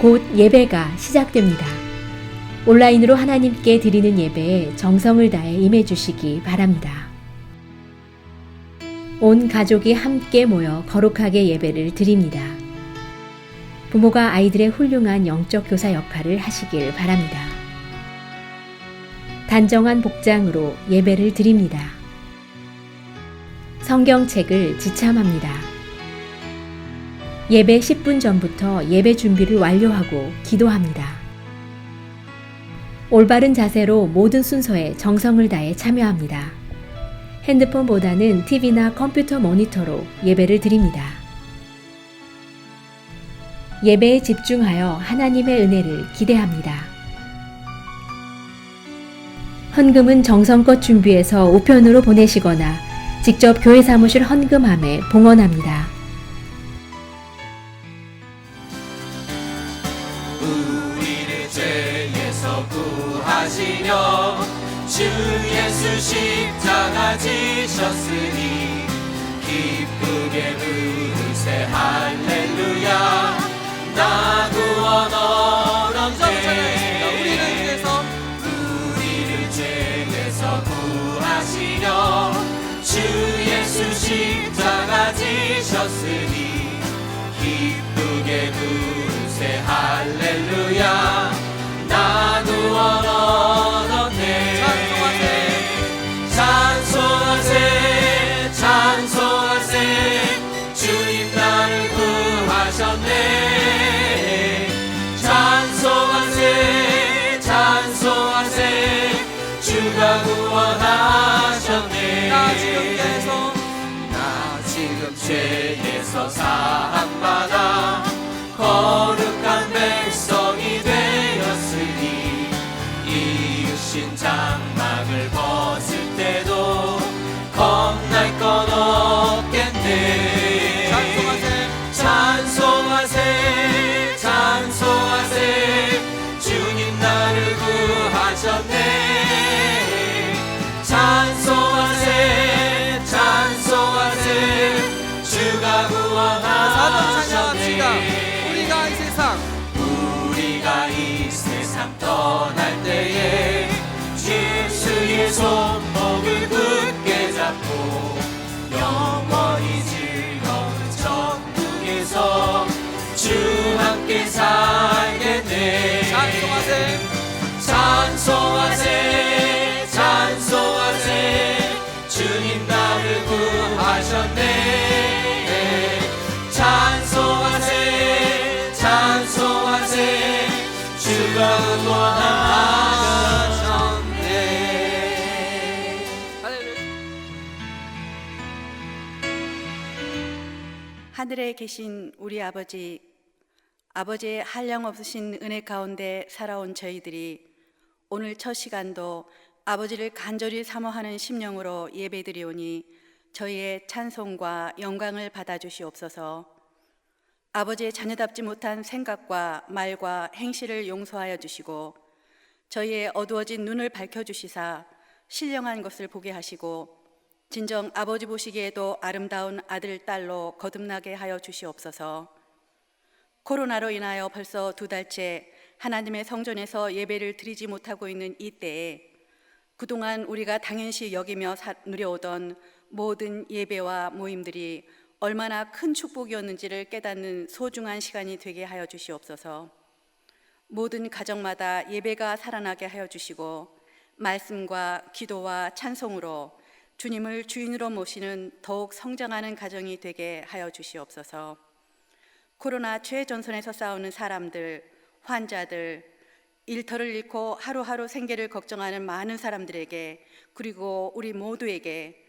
곧 예배가 시작됩니다. 온라인으로 하나님께 드리는 예배에 정성을 다해 임해 주시기 바랍니다. 온 가족이 함께 모여 거룩하게 예배를 드립니다. 부모가 아이들의 훌륭한 영적 교사 역할을 하시길 바랍니다. 단정한 복장으로 예배를 드립니다. 성경책을 지참합니다. 예배 10분 전부터 예배 준비를 완료하고 기도합니다. 올바른 자세로 모든 순서에 정성을 다해 참여합니다. 핸드폰보다는 TV나 컴퓨터 모니터로 예배를 드립니다. 예배에 집중하여 하나님의 은혜를 기대합니다. 헌금은 정성껏 준비해서 우편으로 보내시거나 직접 교회 사무실 헌금함에 봉헌합니다. 우리를 죄에서 구하시려 주 예수 십자가 지셨으니 기쁘게 부르세 할렐루야 나 구원 얻었네 우리를 죄에서 구하시려 주 예수 십자가 지셨으니 기쁘게 부르세 할렐루야 나 구원 얻었네 찬송하세 찬송하세 주님 나를 구하셨네 찬송하세 찬송하세 주가 구원하셨네 나 지금 죄에서 사함받아 거룩한 백성이 되었으니 이으신 장막을 벗을 때도 겁날 건 없겠네 찬송하세 찬송하세 주님 나를 구하셨네 찬송하세 찬송하세 주가 구원하셨네 우리가 이 세상 떠날 때에 예수의 손목을 굳게 잡고 영원히 즐거운 천국에서 주 함께 살겠네 찬송하세 찬송하세 찬송하세 주님 나를 구하셨네 찬송하세 찬송하세 주가 구원하셨네 하늘에 계신 우리 아버지의 한량없으신 은혜 가운데 살아온 저희들이 오늘 첫 시간도 아버지를 간절히 사모하는 심령으로 예배드리오니 저희의 찬송과 영광을 받아주시옵소서. 아버지의 자녀답지 못한 생각과 말과 행실을 용서하여 주시고 저희의 어두워진 눈을 밝혀주시사 신령한 것을 보게 하시고 진정 아버지 보시기에도 아름다운 아들, 딸로 거듭나게 하여 주시옵소서. 코로나로 인하여 벌써 2달째 하나님의 성전에서 예배를 드리지 못하고 있는 이 때에 그동안 우리가 당연시 여기며 누려오던 모든 예배와 모임들이 얼마나 큰 축복이었는지를 깨닫는 소중한 시간이 되게 하여 주시옵소서. 모든 가정마다 예배가 살아나게 하여 주시고 말씀과 기도와 찬송으로 주님을 주인으로 모시는 더욱 성장하는 가정이 되게 하여 주시옵소서. 코로나 최전선에서 싸우는 사람들, 환자들, 일터를 잃고 하루하루 생계를 걱정하는 많은 사람들에게 그리고 우리 모두에게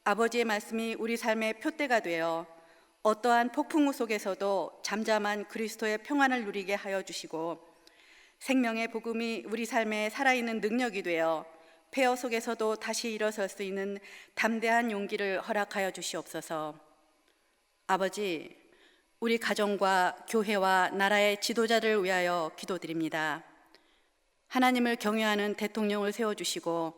아버지의 말씀이 우리 삶의 표대가 되어 어떠한 폭풍우 속에서도 잠잠한 그리스도의 평안을 누리게 하여 주시고 생명의 복음이 우리 삶에 살아있는 능력이 되어 폐허 속에서도 다시 일어설 수 있는 담대한 용기를 허락하여 주시옵소서. 아버지, 우리 가정과 교회와 나라의 지도자를 위하여 기도드립니다. 하나님을 경외하는 대통령을 세워주시고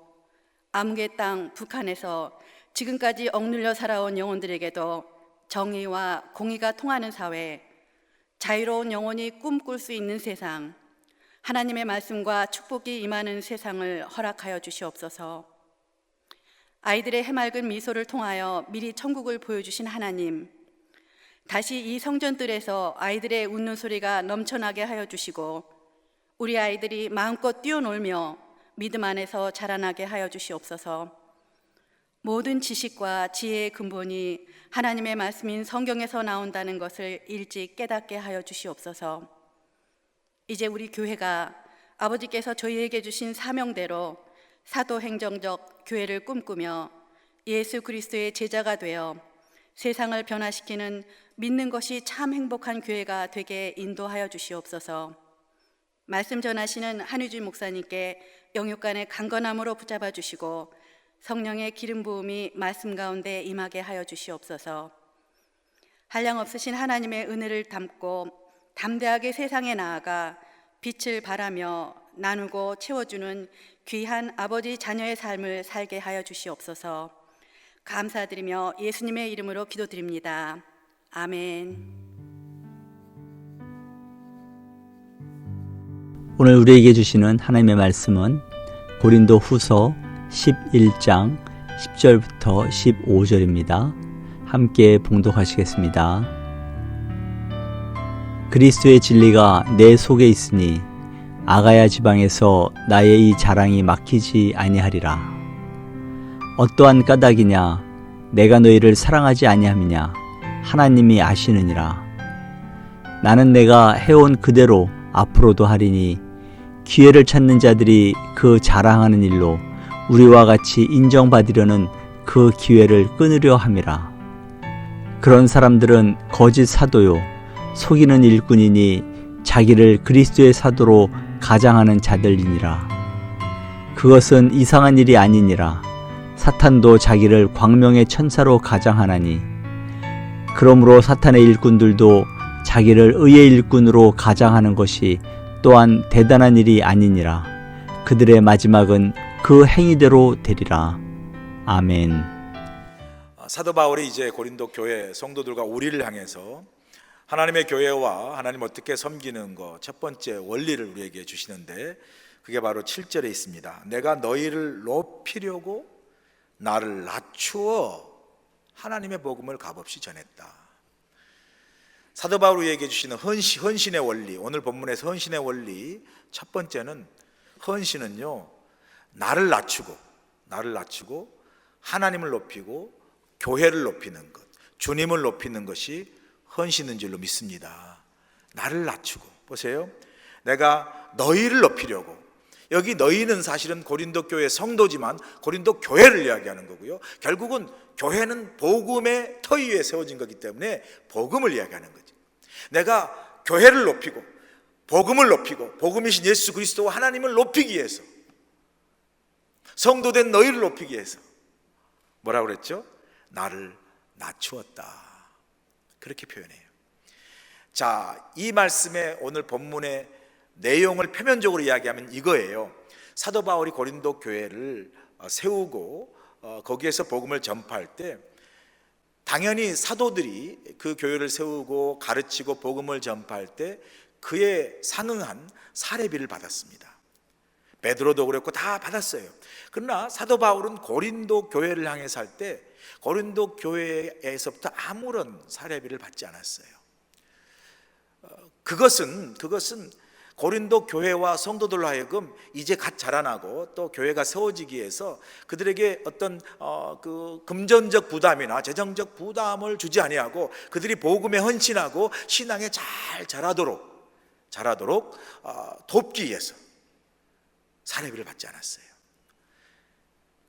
암흑의 땅 북한에서 지금까지 억눌려 살아온 영혼들에게도 정의와 공의가 통하는 사회, 자유로운 영혼이 꿈꿀 수 있는 세상, 하나님의 말씀과 축복이 임하는 세상을 허락하여 주시옵소서. 아이들의 해맑은 미소를 통하여 미리 천국을 보여주신 하나님, 다시 이 성전들에서 아이들의 웃는 소리가 넘쳐나게 하여 주시고 우리 아이들이 마음껏 뛰어놀며 믿음 안에서 자라나게 하여 주시옵소서. 모든 지식과 지혜의 근본이 하나님의 말씀인 성경에서 나온다는 것을 일찍 깨닫게 하여 주시옵소서. 이제 우리 교회가 아버지께서 저희에게 주신 사명대로 사도행정적 교회를 꿈꾸며 예수 그리스도의 제자가 되어 세상을 변화시키는 믿는 것이 참 행복한 교회가 되게 인도하여 주시옵소서. 말씀 전하시는 한유주 목사님께 영육간의 강건함으로 붙잡아 주시고 성령의 기름 부음이 말씀 가운데 임하게 하여 주시옵소서. 한량 없으신 하나님의 은혜를 담고 담대하게 세상에 나아가 빛을 발하며 나누고 채워주는 귀한 아버지 자녀의 삶을 살게 하여 주시옵소서. 감사드리며 예수님의 이름으로 기도드립니다. 아멘. 오늘 우리에게 주시는 하나님의 말씀은 고린도 후서 11장 10절부터 15절입니다. 함께 봉독하시겠습니다. 그리스도의 진리가 내 속에 있으니 아가야 지방에서 나의 이 자랑이 막히지 아니하리라. 어떠한 까닭이냐? 내가 너희를 사랑하지 아니함이냐? 하나님이 아시느니라. 나는 내가 해온 그대로 앞으로도 하리니 기회를 찾는 자들이 그 자랑하는 일로 우리와 같이 인정받으려는 그 기회를 끊으려 함이라. 그런 사람들은 거짓 사도요 속이는 일꾼이니 자기를 그리스도의 사도로 가장하는 자들이니라. 그것은 이상한 일이 아니니라. 사탄도 자기를 광명의 천사로 가장하나니 그러므로 사탄의 일꾼들도 자기를 의의 일꾼으로 가장하는 것이 또한 대단한 일이 아니니라. 그들의 마지막은 그 행위대로 되리라. 아멘. 사도 바울이 이제 고린도 교회 성도들과 우리를 향해서 하나님의 교회와 하나님 어떻게 섬기는 것 첫 번째 원리를 우리에게 주시는데 그게 바로 7절에 있습니다. 내가 너희를 높이려고 나를 낮추어 하나님의 복음을 값없이 전했다. 사도 바울이 얘기해 주시는 헌신의 원리, 오늘 본문에서 헌신의 원리 첫 번째는 헌신은요 나를 낮추고 하나님을 높이고 교회를 높이는 것, 주님을 높이는 것이 헌신인 줄로 믿습니다. 나를 낮추고 보세요. 내가 너희를 높이려고, 여기 너희는 사실은 고린도 교회 성도지만 고린도 교회를 이야기하는 거고요. 결국은 교회는 복음의 터 위에 세워진 거기 때문에 복음을 이야기하는 거죠. 내가 교회를 높이고 복음을 높이고 복음이신 예수 그리스도와 하나님을 높이기 위해서, 성도된 너희를 높이기 위해서 뭐라고 그랬죠? 나를 낮추었다. 그렇게 표현해요. 자, 이 말씀의 오늘 본문의 내용을 표면적으로 이야기하면 이거예요. 사도 바울이 고린도 교회를 세우고 거기에서 복음을 전파할 때 당연히 사도들이 그 교회를 세우고 가르치고 복음을 전파할 때 그에 상응한 사례비를 받았습니다. 베드로도 그랬고 다 받았어요. 그러나 사도 바울은 고린도 교회를 향해서 할 때 고린도 교회에서부터 아무런 사례비를 받지 않았어요. 그것은 고린도 교회와 성도들로 하여금 이제 갓 자라나고 또 교회가 세워지기 위해서 그들에게 어떤 그 금전적 부담이나 재정적 부담을 주지 아니하고 그들이 복음에 헌신하고 신앙에 잘 자라도록 돕기 위해서 사례비를 받지 않았어요.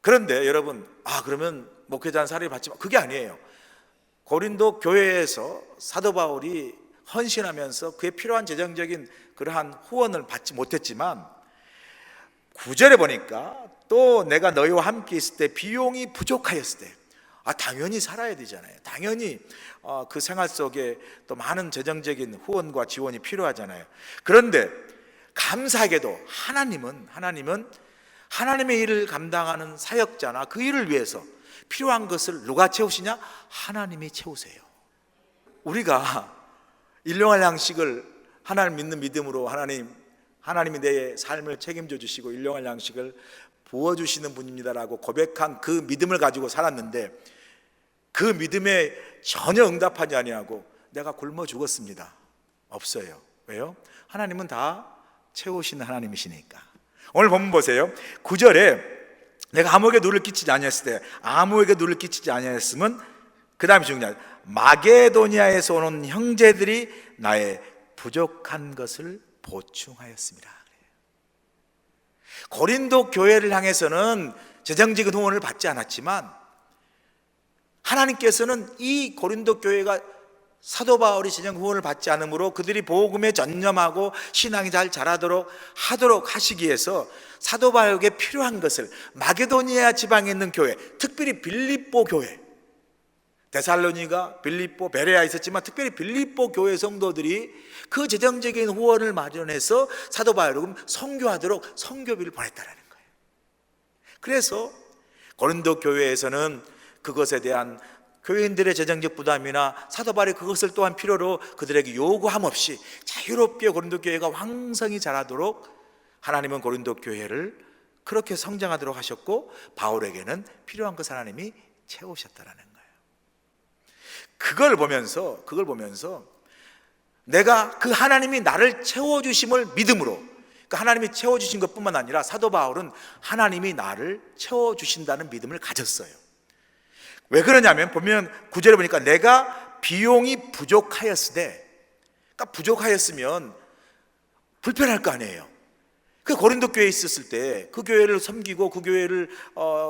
그런데 여러분, 그러면 목회자는 사례비 받지만 그게 아니에요. 고린도 교회에서 사도 바울이 헌신하면서 그에 필요한 재정적인 그러한 후원을 받지 못했지만 9절에 보니까 또 내가 너희와 함께 있을 때 비용이 부족하였을 때 당연히 살아야 되잖아요. 당연히 그 생활 속에 또 많은 재정적인 후원과 지원이 필요하잖아요. 그런데 감사하게도 하나님은 하나님의 일을 감당하는 사역자나 그 일을 위해서 필요한 것을 누가 채우시냐? 하나님이 채우세요. 우리가 일용할 양식을 하나님 믿는 믿음으로 하나님이 내 삶을 책임져 주시고 일용할 양식을 부어주시는 분입니다라고 고백한 그 믿음을 가지고 살았는데, 그 믿음에 전혀 응답하지 아니하고 내가 굶어 죽었습니다. 없어요. 왜요? 하나님은 다 채우시는 하나님이시니까. 오늘 본문 보세요. 9절에 내가 아무에게 누를 끼치지 아니했을 때, 아무에게 누를 끼치지 아니했으면, 그 다음이 중요하다. 마게도니아에서 오는 형제들이 나의 부족한 것을 보충하였습니다. 고린도 교회를 향해서는 재정적인 후원을 받지 않았지만, 하나님께서는 이 고린도 교회가 사도 바울이 재정 후원을 받지 않으므로 그들이 복음에 전념하고 신앙이 잘 자라도록 하도록 하시기 위해서 사도 바울에게 필요한 것을 마게도니아 지방에 있는 교회, 특별히 빌립보 교회, 데살로니가, 빌립보, 베레아 있었지만 특별히 빌립보 교회 성도들이 그 재정적인 후원을 마련해서 사도 바울을 선교하도록 선교비를 보냈다는 거예요. 그래서 고린도 교회에서는 그것에 대한 교인들의 재정적 부담이나 사도 바울이 그것을 또한 필요로 그들에게 요구함 없이 자유롭게 고린도 교회가 왕성히 자라도록 하나님은 고린도 교회를 그렇게 성장하도록 하셨고, 바울에게는 필요한 것 하나님이 채우셨다라는 거예요. 그걸 보면서 내가 그 하나님이 나를 채워주심을 믿음으로, 그 하나님이 채워주신 것뿐만 아니라 사도 바울은 하나님이 나를 채워주신다는 믿음을 가졌어요. 왜 그러냐면, 보면 9절에 보니까 내가 비용이 부족하였으되, 그러니까 부족하였으면 불편할 거 아니에요. 그 고린도 교회에 있었을 때 그 교회를 섬기고 그 교회를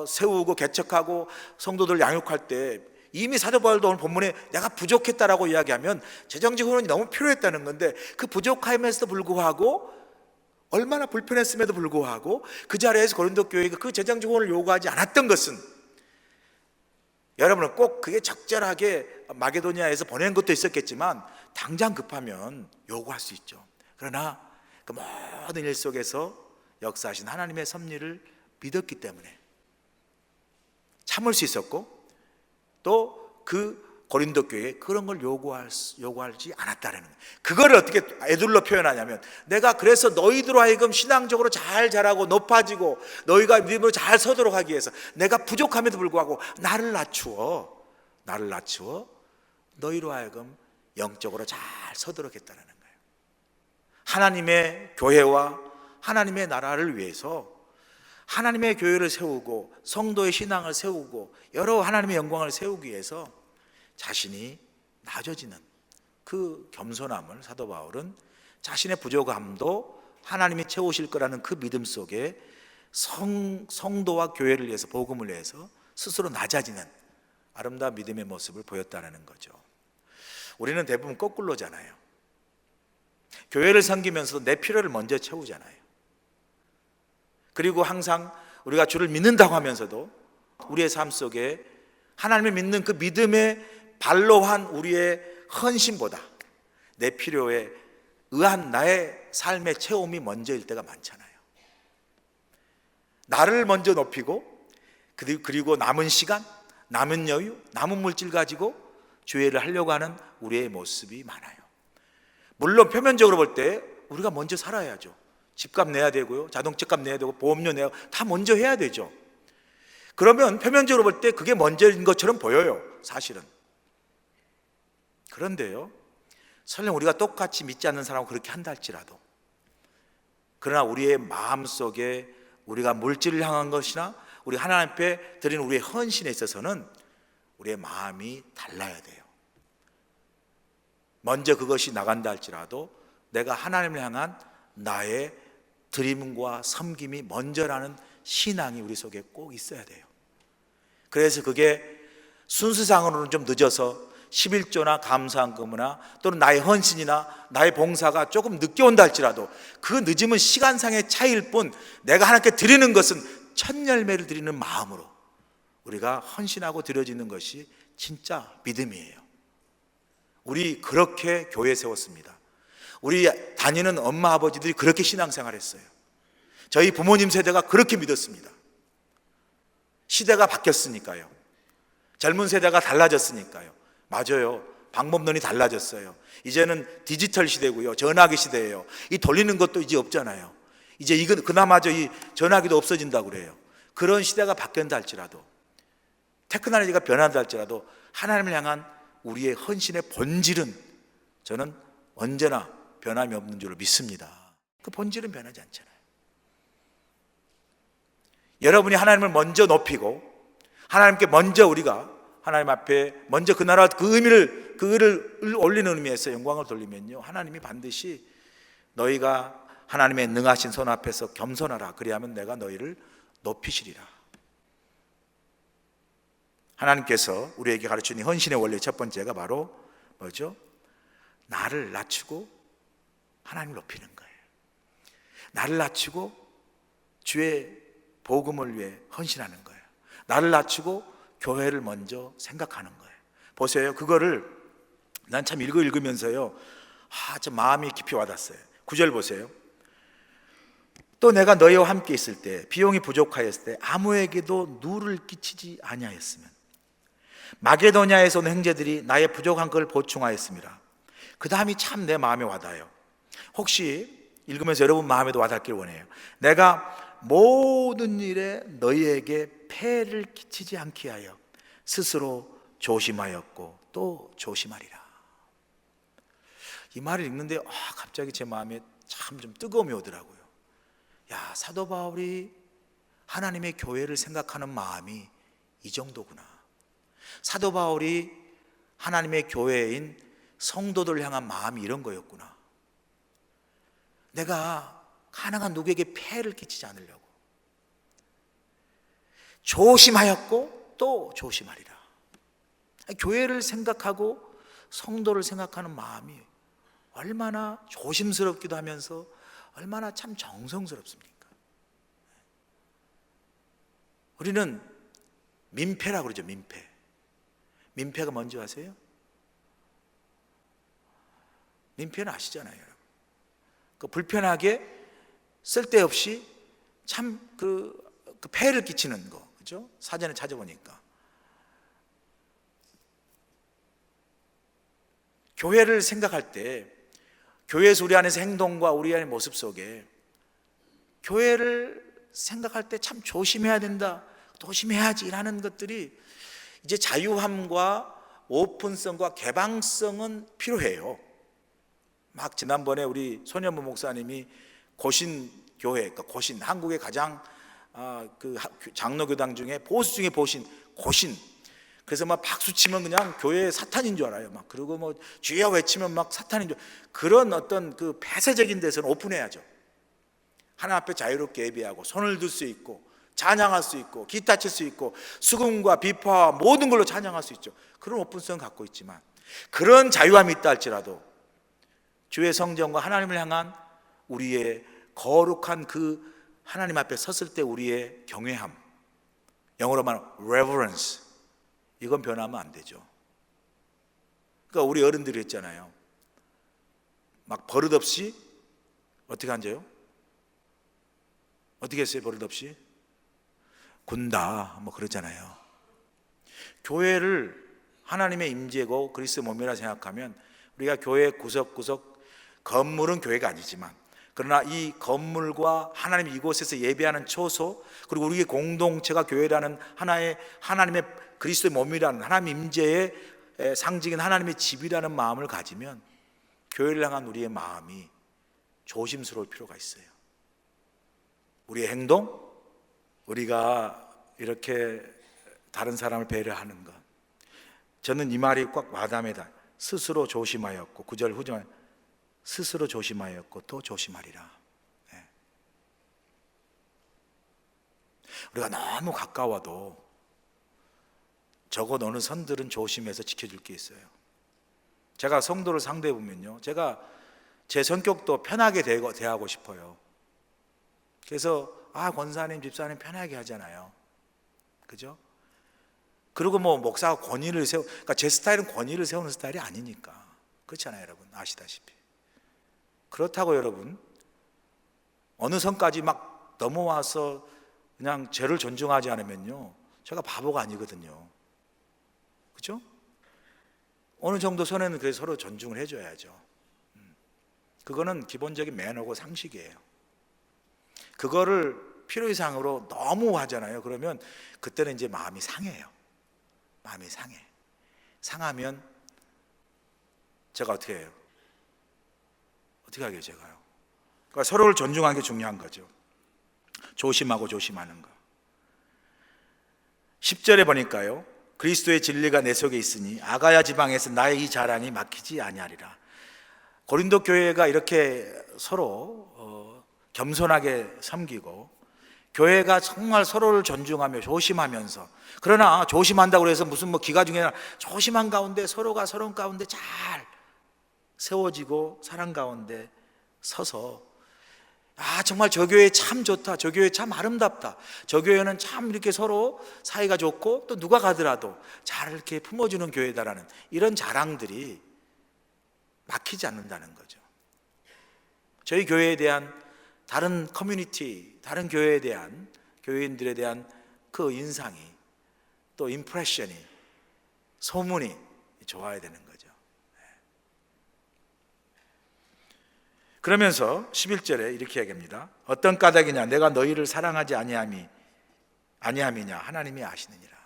세우고 개척하고 성도들 양육할 때 이미 사도 바울도 오늘 본문에 내가 부족했다라고 이야기하면 재정적 후원이 너무 필요했다는 건데, 그 부족함에도 불구하고, 얼마나 불편했음에도 불구하고 그 자리에서 고린도 교회가 그 재정적 후원을 요구하지 않았던 것은, 여러분은 꼭 그게 적절하게 마게도니아에서 보낸 것도 있었겠지만 당장 급하면 요구할 수 있죠. 그러나 그 모든 일 속에서 역사하신 하나님의 섭리를 믿었기 때문에 참을 수 있었고, 또 그 고린도 교회에 그런 걸 요구하지 않았다는 거예요. 그거를 어떻게 에둘러 표현하냐면, 내가 그래서 너희들로 하여금 신앙적으로 잘 자라고 높아지고 너희가 믿음으로 잘 서도록 하기 위해서 내가 부족함에도 불구하고 나를 낮추어 너희로 하여금 영적으로 잘 서도록 했다는 거예요. 하나님의 교회와 하나님의 나라를 위해서 하나님의 교회를 세우고 성도의 신앙을 세우고 여러 하나님의 영광을 세우기 위해서 자신이 낮아지는 그 겸손함을 사도 바울은 자신의 부족함도 하나님이 채우실 거라는 그 믿음 속에 성도와 교회를 위해서, 복음을 위해서 스스로 낮아지는 아름다운 믿음의 모습을 보였다는 거죠. 우리는 대부분 거꾸로잖아요. 교회를 섬기면서도 내 필요를 먼저 채우잖아요. 그리고 항상 우리가 주를 믿는다고 하면서도 우리의 삶 속에 하나님을 믿는 그 믿음의 발로 한 우리의 헌신보다 내 필요에 의한 나의 삶의 체험이 먼저일 때가 많잖아요. 나를 먼저 높이고 그리고 남은 시간, 남은 여유, 남은 물질 가지고 주의를 하려고 하는 우리의 모습이 많아요. 물론 표면적으로 볼 때 우리가 먼저 살아야죠. 집값 내야 되고요, 자동차값 내야 되고 보험료 내야 되고 다 먼저 해야 되죠. 그러면 표면적으로 볼 때 그게 먼저인 것처럼 보여요, 사실은. 그런데요, 설령 우리가 똑같이 믿지 않는 사람은 그렇게 한다 할지라도, 그러나 우리의 마음속에 우리가 물질을 향한 것이나 우리 하나님 앞에 드리는 우리의 헌신에 있어서는 우리의 마음이 달라야 돼요. 먼저 그것이 나간다 할지라도 내가 하나님을 향한 나의 드림과 섬김이 먼저라는 신앙이 우리 속에 꼭 있어야 돼요. 그래서 그게 순수상으로는 좀 늦어서 11조나 감사한금이나 또는 나의 헌신이나 나의 봉사가 조금 늦게 온다 할지라도 그 늦음은 시간상의 차이일 뿐, 내가 하나님께 드리는 것은 첫 열매를 드리는 마음으로 우리가 헌신하고 드려지는 것이 진짜 믿음이에요. 우리 그렇게 교회 세웠습니다. 우리 다니는 엄마 아버지들이 그렇게 신앙생활했어요. 저희 부모님 세대가 그렇게 믿었습니다. 시대가 바뀌었으니까요. 젊은 세대가 달라졌으니까요. 맞아요. 방법론이 달라졌어요. 이제는 디지털 시대고요, 전화기 시대예요. 이 돌리는 것도 이제 없잖아요. 이제 이건 그나마저 이 전화기도 없어진다고 그래요. 그런 시대가 바뀐다 할지라도, 테크놀로지가 변한다 할지라도 하나님을 향한 우리의 헌신의 본질은 저는 언제나 변함이 없는 줄로 믿습니다. 그 본질은 변하지 않잖아요. 여러분이 하나님을 먼저 높이고 하나님께 먼저 우리가 하나님 앞에 먼저 그 나라 그 의를 올리는 의미에서 영광을 돌리면요, 하나님이 반드시 너희가 하나님의 능하신 손 앞에서 겸손하라, 그리하면 내가 너희를 높이시리라. 하나님께서 우리에게 가르치는 헌신의 원리 첫 번째가 바로 뭐죠? 나를 낮추고 하나님을 높이는 거예요. 나를 낮추고 주의 복음을 위해 헌신하는 거예요. 나를 낮추고 교회를 먼저 생각하는 거예요. 보세요. 그거를 난 참 읽으면서요, 좀 마음이 깊이 와닿았어요. 9절 보세요. 또 내가 너희와 함께 있을 때 비용이 부족하였을 때 아무에게도 누를 끼치지 아니하였으면 마게도냐에서 온 형제들이 나의 부족한 걸 보충하였습니다. 그 다음이 참 내 마음에 와닿아요. 혹시 읽으면서 여러분 마음에도 와닿길 원해요. 내가 모든 일에 너희에게 폐를 끼치지 않게 하여 스스로 조심하였고 또 조심하리라. 이 말을 읽는데 갑자기 제 마음에 참 좀 뜨거움이 오더라고요. 야, 사도 바울이 하나님의 교회를 생각하는 마음이 이 정도구나. 사도 바울이 하나님의 교회인 성도들 향한 마음이 이런 거였구나. 내가 가능한 누구에게 폐를 끼치지 않으려고 조심하였고 또 조심하리라. 교회를 생각하고 성도를 생각하는 마음이 얼마나 조심스럽기도 하면서 얼마나 참 정성스럽습니까? 우리는 민폐라고 그러죠. 민폐가 뭔지 아세요? 민폐는 아시잖아요, 여러분. 그 불편하게 쓸데없이 참 그 폐를 끼치는 거, 그죠? 사전에 찾아보니까 교회를 생각할 때 교회에서 우리 안에서 행동과 우리 안의 모습 속에 교회를 생각할 때 참 조심해야 된다, 조심해야지라는 것들이 이제 자유함과 오픈성과 개방성은 필요해요. 막 지난번에 우리 손현무 목사님이 고신교회, 그러니까 고신, 한국의 가장 그 장로교당 중에 보수 중에 고신. 그래서 막 박수 치면 그냥 교회 사탄인 줄 알아요. 막 그리고 뭐 주여 외치면 막 사탄인 줄, 그런 어떤 그 폐쇄적인 데서는 오픈해야죠. 하나님 앞에 자유롭게 예배하고 손을 들 수 있고 찬양할 수 있고 기타 칠 수 있고 수금과 비파와 모든 걸로 찬양할 수 있죠. 그런 오픈성 갖고 있지만 그런 자유함이 있다 할지라도 주의 성전과 하나님을 향한 우리의 거룩한 그 하나님 앞에 섰을 때 우리의 경외함, 영어로 말하면 reverence, 이건 변하면 안 되죠. 그러니까 우리 어른들이 했잖아요. 막 버릇없이 어떻게 앉아요? 어떻게 했어요? 버릇없이 군다 뭐 그러잖아요. 교회를 하나님의 임재고 그리스도의 몸이라 생각하면 우리가 교회 구석구석, 건물은 교회가 아니지만 그러나 이 건물과 하나님 이곳에서 예배하는 초소, 그리고 우리의 공동체가 교회라는 하나의 하나님의 그리스도의 몸이라는 하나님 임재의 상징인 하나님의 집이라는 마음을 가지면 교회를 향한 우리의 마음이 조심스러울 필요가 있어요. 우리의 행동, 우리가 이렇게 다른 사람을 배려하는 것, 저는 이 말이 꽉 와닿습니다. 스스로 조심하였고, 9절 후절 스스로 조심하였고 또 조심하리라. 네. 우리가 너무 가까워도 적어 어느 선들은 조심해서 지켜줄 게 있어요. 제가 성도를 상대해 보면요, 제가 제 성격도 편하게 대하고 싶어요. 그래서 권사님, 집사님 편하게 하잖아요, 그죠? 그리고 뭐 목사가 권위를 그러니까 제 스타일은 권위를 세우는 스타일이 아니니까. 그렇잖아요, 여러분 아시다시피. 그렇다고 여러분 어느 선까지 막 넘어와서 그냥 죄를 존중하지 않으면요, 제가 바보가 아니거든요, 그죠? 어느 정도 선에는 그래서 서로 존중을 해줘야죠. 그거는 기본적인 매너고 상식이에요. 그거를 필요 이상으로 너무 하잖아요. 그러면 그때는 이제 마음이 상해요. 마음이 상해. 상하면 제가 어떻게 해요? 어떻게 하게요, 제가요? 그러니까 서로를 존중하는 게 중요한 거죠. 조심하고 조심하는 거. 10절에 보니까요, 그리스도의 진리가 내 속에 있으니 아가야 지방에서 나의 이 자랑이 막히지 아니하리라. 고린도 교회가 이렇게 서로 겸손하게 섬기고 교회가 정말 서로를 존중하며 조심하면서, 그러나 조심한다고 해서 무슨 뭐 기가 중에 조심한 가운데 서로가 서로 가운데 잘 세워지고 사랑 가운데 서서, 정말 저 교회 참 좋다, 저 교회 참 아름답다, 저 교회는 참 이렇게 서로 사이가 좋고 또 누가 가더라도 잘 이렇게 품어주는 교회다라는 이런 자랑들이 막히지 않는다는 거죠. 저희 교회에 대한 다른 커뮤니티, 다른 교회에 대한 교회인들에 대한 그 인상이, 또 임프레션이, 소문이 좋아야 되는 거죠. 그러면서 11절에 이렇게 얘기합니다. 어떤 까닭이냐, 내가 너희를 사랑하지 아니함이냐, 하나님이 아시느니라.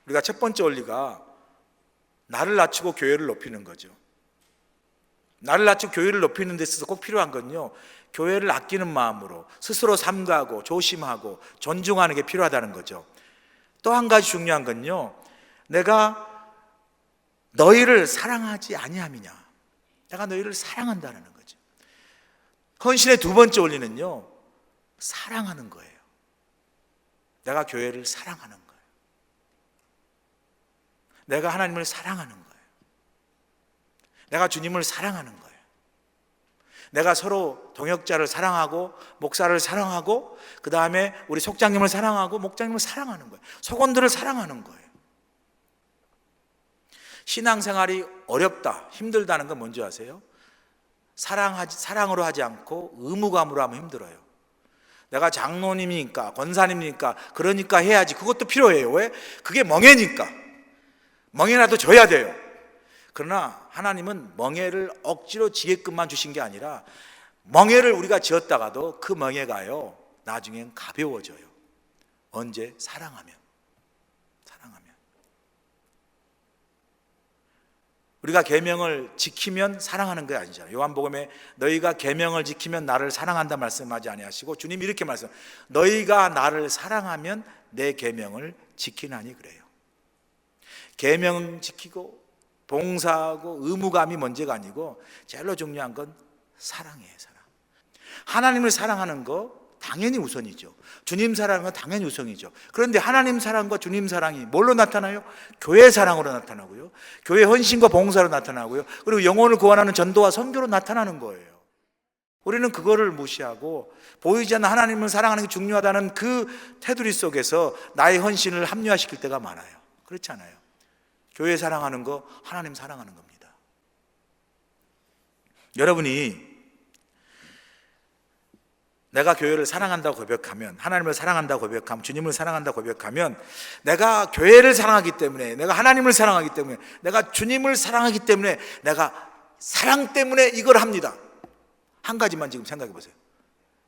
우리가 첫 번째 원리가 나를 낮추고 교회를 높이는 거죠. 나를 낮추고 교회를 높이는 데 있어서 꼭 필요한 건요, 교회를 아끼는 마음으로 스스로 삼가하고 조심하고 존중하는 게 필요하다는 거죠. 또 한 가지 중요한 건요, 내가 너희를 사랑하지 아니함이냐, 내가 너희를 사랑한다는 거죠. 헌신의 두 번째 원리는요, 사랑하는 거예요. 내가 교회를 사랑하는 거예요. 내가 하나님을 사랑하는 거예요. 내가 주님을 사랑하는 거예요. 내가 서로 동역자를 사랑하고 목사를 사랑하고 그 다음에 우리 속장님을 사랑하고 목장님을 사랑하는 거예요. 속원들을 사랑하는 거예요. 신앙생활이 어렵다, 힘들다는 건 뭔지 아세요? 사랑으로 하지 않고 의무감으로 하면 힘들어요. 내가 장로님이니까 권사님이니까 그러니까 해야지, 그것도 필요해요. 왜? 그게 멍해니까. 멍해라도 줘야 돼요. 그러나 하나님은 멍해를 억지로 지게끔만 주신 게 아니라 멍해를 우리가 지었다가도 그 멍해가요, 나중엔 가벼워져요. 언제? 사랑하면. 우리가 계명을 지키면 사랑하는 게 아니잖아요. 요한복음에 너희가 계명을 지키면 나를 사랑한다 말씀하지 아니하시고 주님이 이렇게 말씀, 너희가 나를 사랑하면 내 계명을 지키나니 그래요. 계명 지키고 봉사하고 의무감이 문제가 아니고 제일로 중요한 건 사랑이에요. 사랑. 하나님을 사랑하는 거 당연히 우선이죠. 주님 사랑은 당연히 우선이죠. 그런데 하나님 사랑과 주님 사랑이 뭘로 나타나요? 교회 사랑으로 나타나고요, 교회 헌신과 봉사로 나타나고요, 그리고 영혼을 구원하는 전도와 선교로 나타나는 거예요. 우리는 그거를 무시하고 보이지 않는 하나님을 사랑하는 게 중요하다는 그 테두리 속에서 나의 헌신을 합리화시킬 때가 많아요. 그렇지 않아요. 교회 사랑하는 거 하나님 사랑하는 겁니다. 여러분이 내가 교회를 사랑한다고 고백하면, 하나님을 사랑한다고 고백하면, 주님을 사랑한다고 고백하면, 내가 교회를 사랑하기 때문에, 내가 하나님을 사랑하기 때문에, 내가 주님을 사랑하기 때문에, 내가 사랑 때문에 이걸 합니다. 한 가지만 지금 생각해 보세요.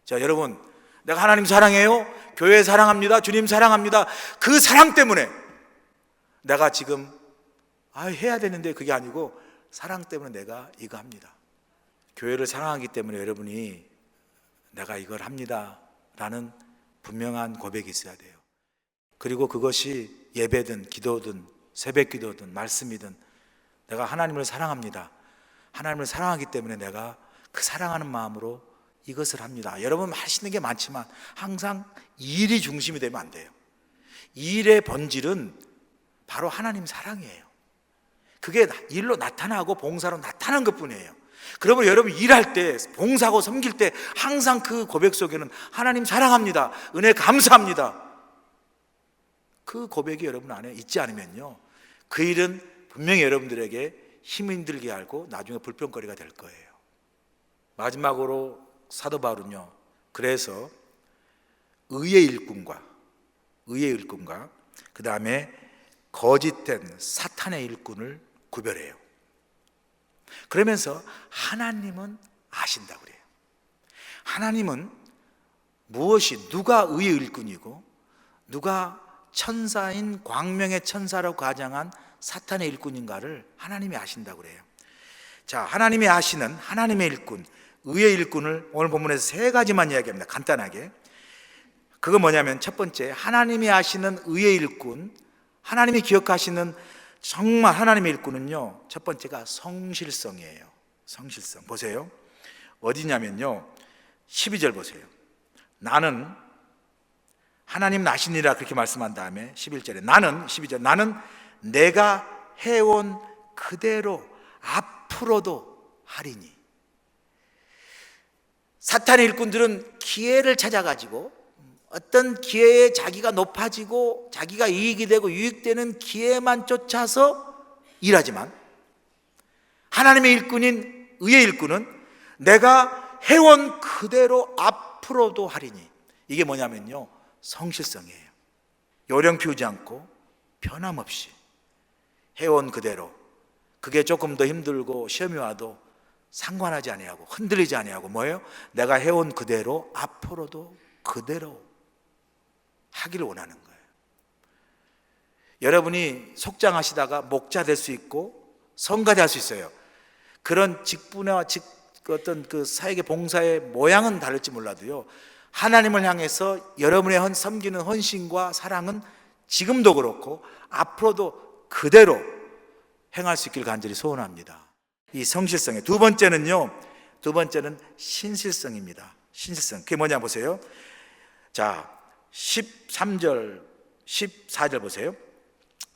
자, 여러분, 내가 하나님 사랑해요, 교회 사랑합니다, 주님 사랑합니다. 그 사랑 때문에 내가 지금 해야 되는데 그게 아니고 사랑 때문에 내가 이거 합니다. 교회를 사랑하기 때문에 여러분이 내가 이걸 합니다 라는 분명한 고백이 있어야 돼요. 그리고 그것이 예배든 기도든 새벽 기도든 말씀이든, 내가 하나님을 사랑합니다, 하나님을 사랑하기 때문에 내가 그 사랑하는 마음으로 이것을 합니다. 여러분 하시는 게 많지만 항상 일이 중심이 되면 안 돼요. 일의 본질은 바로 하나님 사랑이에요. 그게 일로 나타나고 봉사로 나타나는 것뿐이에요. 그러면 여러분 일할 때, 봉사하고 섬길 때 항상 그 고백 속에는 하나님 사랑합니다, 은혜 감사합니다, 그 고백이 여러분 안에 있지 않으면요, 그 일은 분명히 여러분들에게 힘들게 하고 나중에 불평거리가 될 거예요. 마지막으로 사도 바울은요, 그래서 의의 일꾼과 그 다음에 거짓된 사탄의 일꾼을 구별해요. 그러면서 하나님은 아신다고 그래요. 하나님은 무엇이, 누가 의의 일꾼이고 누가 천사인 광명의 천사라고 가장한 사탄의 일꾼인가를 하나님이 아신다고 그래요. 자, 하나님이 아시는 하나님의 일꾼, 의의 일꾼을 오늘 본문에서 세 가지만 이야기합니다. 간단하게. 그거 뭐냐면, 첫 번째, 하나님이 아시는 의의 일꾼, 하나님이 기억하시는 정말 하나님의 일꾼은요, 첫 번째가 성실성이에요. 성실성. 보세요. 어디냐면요, 12절 보세요. 나는, 하나님은 아시니라 그렇게 말씀한 다음에 11절에 나는, 12절, 나는 내가 해온 그대로 앞으로도 하리니. 사탄의 일꾼들은 기회를 찾아가지고 어떤 기회에 자기가 높아지고 자기가 이익이 되고 유익되는 기회만 쫓아서 일하지만, 하나님의 일꾼인 의의 일꾼은 내가 해온 그대로 앞으로도 하리니. 이게 뭐냐면요, 성실성이에요. 요령 피우지 않고 변함없이 해온 그대로. 그게 조금 더 힘들고 시험이 와도 상관하지 아니하고 흔들리지 아니하고 뭐예요? 내가 해온 그대로 앞으로도 그대로 하기를 원하는 거예요. 여러분이 속장하시다가 목자 될 수 있고 성가대 할 수 있어요. 그런 직분과 어떤 그 사역의 봉사의 모양은 다를지 몰라도요, 하나님을 향해서 여러분의 섬기는 헌신과 사랑은 지금도 그렇고 앞으로도 그대로 행할 수 있길 간절히 소원합니다. 이 성실성의 두 번째는 신실성입니다. 신실성. 그게 뭐냐 보세요. 자, 13절, 14절 보세요.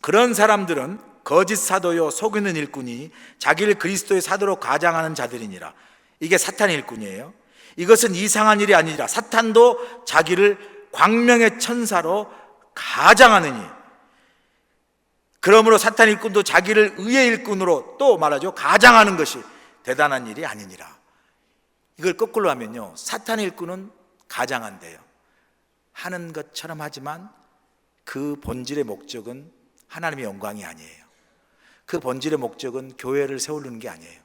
그런 사람들은 거짓 사도요 속이는 일꾼이 자기를 그리스도의 사도로 가장하는 자들이니라. 이게 사탄의 일꾼이에요. 이것은 이상한 일이 아니라 사탄도 자기를 광명의 천사로 가장하느니, 그러므로 사탄 일꾼도 자기를 의의 일꾼으로 또 말하죠, 가장하는 것이 대단한 일이 아니니라. 이걸 거꾸로 하면요, 사탄 일꾼은 가장한대요. 하는 것처럼 하지만 그 본질의 목적은 하나님의 영광이 아니에요. 그 본질의 목적은 교회를 세우는 게 아니에요.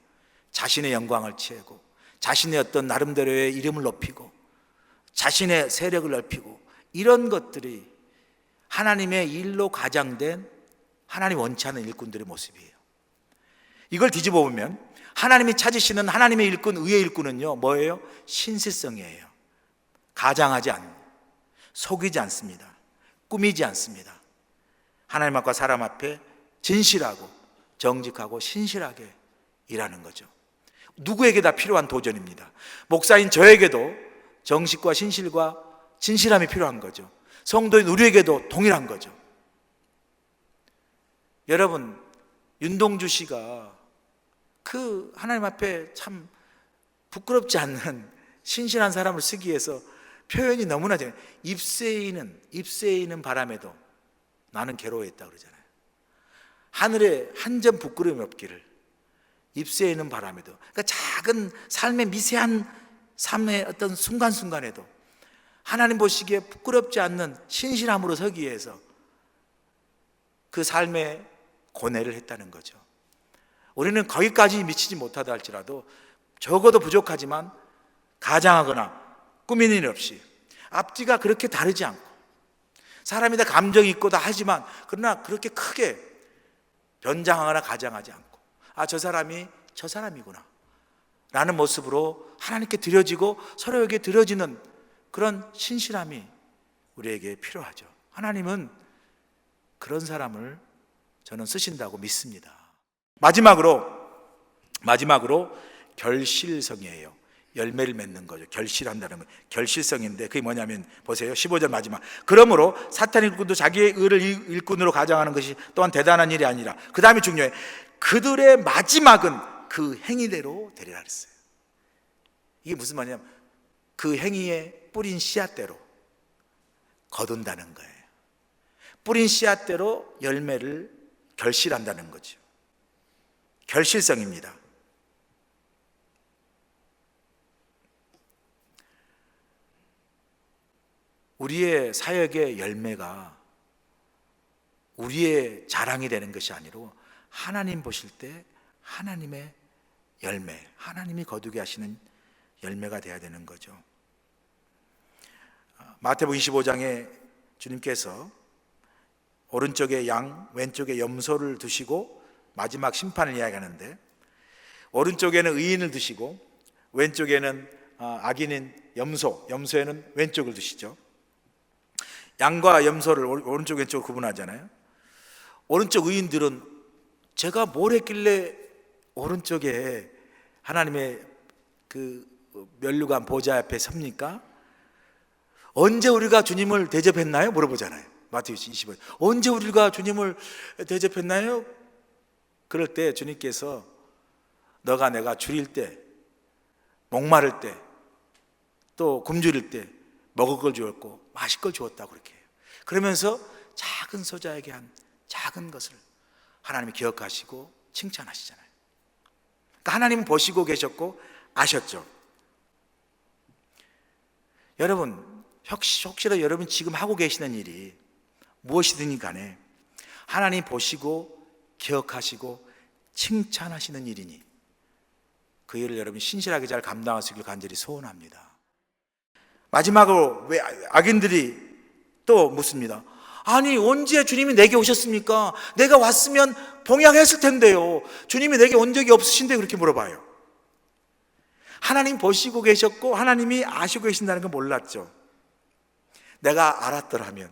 자신의 영광을 취하고 자신의 어떤 나름대로의 이름을 높이고 자신의 세력을 넓히고, 이런 것들이 하나님의 일로 가장된 하나님 원치 않는 일꾼들의 모습이에요. 이걸 뒤집어 보면 하나님이 찾으시는 하나님의 일꾼, 의의 일꾼은요 뭐예요? 신실성이에요. 가장하지 않고 속이지 않습니다. 꾸미지 않습니다. 하나님 앞과 사람 앞에 진실하고 정직하고 신실하게 일하는 거죠. 누구에게 다 필요한 도전입니다. 목사인 저에게도 정직과 신실과 진실함이 필요한 거죠. 성도인 우리에게도 동일한 거죠. 여러분, 윤동주 씨가 그 하나님 앞에 참 부끄럽지 않는 신실한 사람을 쓰기 위해서 표현이 너무나 잘, 잎새이는 바람에도 나는 괴로워했다 그러잖아요. 하늘에 한 점 부끄러움이 없기를, 잎새이는 바람에도. 그러니까 작은 삶의 미세한 삶의 어떤 순간순간에도 하나님 보시기에 부끄럽지 않는 신실함으로 서기 위해서 그 삶의 고뇌를 했다는 거죠. 우리는 거기까지 미치지 못하다 할지라도 적어도 부족하지만 가장하거나 꾸미는 일 없이 앞뒤가 그렇게 다르지 않고, 사람이 다 감정이 있고 다 하지만 그러나 그렇게 크게 변장하거나 가장하지 않고, 아, 저 사람이 저 사람이구나 라는 모습으로 하나님께 드려지고 서로에게 드려지는 그런 신실함이 우리에게 필요하죠. 하나님은 그런 사람을 저는 쓰신다고 믿습니다. 마지막으로 결실성이에요. 열매를 맺는 거죠. 결실한다는 거. 결실성인데 그게 뭐냐면 보세요. 15절 마지막. 그러므로 사탄 일꾼도 자기의 의를 일꾼으로 가장하는 것이 또한 대단한 일이 아니라, 그 다음이 중요해. 그들의 마지막은 그 행위대로 되리라 그랬어요. 이게 무슨 말이냐면 그 행위에 뿌린 씨앗대로 거둔다는 거예요. 뿌린 씨앗대로 열매를 결실한다는 거죠. 결실성입니다. 우리의 사역의 열매가 우리의 자랑이 되는 것이 아니로 하나님 보실 때 하나님의 열매, 하나님이 거두게 하시는 열매가 되어야 되는 거죠. 마태복음 25장에 주님께서 오른쪽에 양, 왼쪽에 염소를 두시고 마지막 심판을 이야기하는데, 오른쪽에는 의인을 두시고 왼쪽에는 악인인 염소에는 왼쪽을 두시죠. 양과 염소를 오른쪽 왼쪽으로 구분하잖아요. 오른쪽 의인들은 제가 뭘 했길래 오른쪽에 하나님의 그 면류관 보좌 앞에 섭니까? 언제 우리가 주님을 대접했나요? 물어보잖아요. 마태복음 25장. 언제 우리가 주님을 대접했나요? 그럴 때 주님께서 너가 내가 줄일 때, 목마를 때, 또 굶주릴 때 먹을 걸 주었고 마실 걸 주었다고 그렇게 해요. 그러면서 작은 소자에게 한 작은 것을 하나님이 기억하시고 칭찬하시잖아요. 그러니까 하나님은 보시고 계셨고 아셨죠. 여러분, 혹시라도 여러분 지금 하고 계시는 일이 무엇이든 간에 하나님 보시고 기억하시고 칭찬하시는 일이니 그 일을 여러분 신실하게 잘 감당하시길 간절히 소원합니다. 마지막으로 왜 악인들이 또 묻습니다. 아니, 언제 주님이 내게 오셨습니까? 내가 왔으면 봉양했을 텐데요. 주님이 내게 온 적이 없으신데 그렇게 물어봐요. 하나님 보시고 계셨고 하나님이 아시고 계신다는 걸 몰랐죠. 내가 알았더라면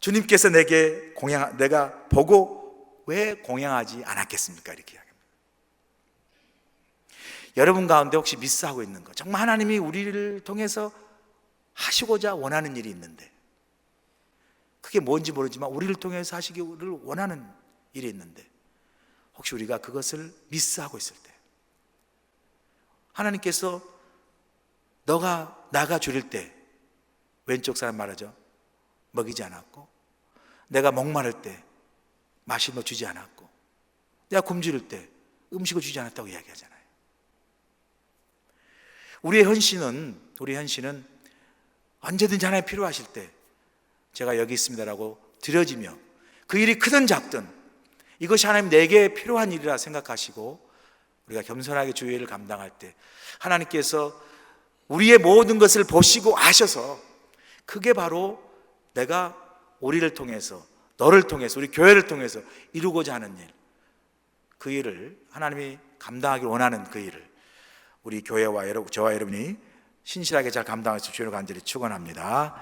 주님께서 내가 보고 왜 공양하지 않았겠습니까? 이렇게 이야기합니다. 여러분 가운데 혹시 미스하고 있는 거, 정말 하나님이 우리를 통해서 하시고자 원하는 일이 있는데, 그게 뭔지 모르지만 우리를 통해서 하시기를 원하는 일이 있는데, 혹시 우리가 그것을 미스하고 있을 때, 하나님께서 너가 나가 줄일 때 왼쪽 사람 말하죠, 먹이지 않았고, 내가 목마를 때 마실 거 주지 않았고, 내가 굶주릴 때 음식을 주지 않았다고 이야기하잖아요. 우리의 헌신은 언제든지 하나님 필요하실 때 제가 여기 있습니다라고 드려지며, 그 일이 크든 작든 이것이 하나님 내게 필요한 일이라 생각하시고 우리가 겸손하게 주의 일을 감당할 때 하나님께서 우리의 모든 것을 보시고 아셔서 그게 바로 내가 우리를 통해서, 너를 통해서, 우리 교회를 통해서 이루고자 하는 일, 그 일을 하나님이 감당하길 원하는 그 일을 우리 교회와 저와 여러분이 신실하게 잘 감당할 수 있도록 간절히 축원합니다.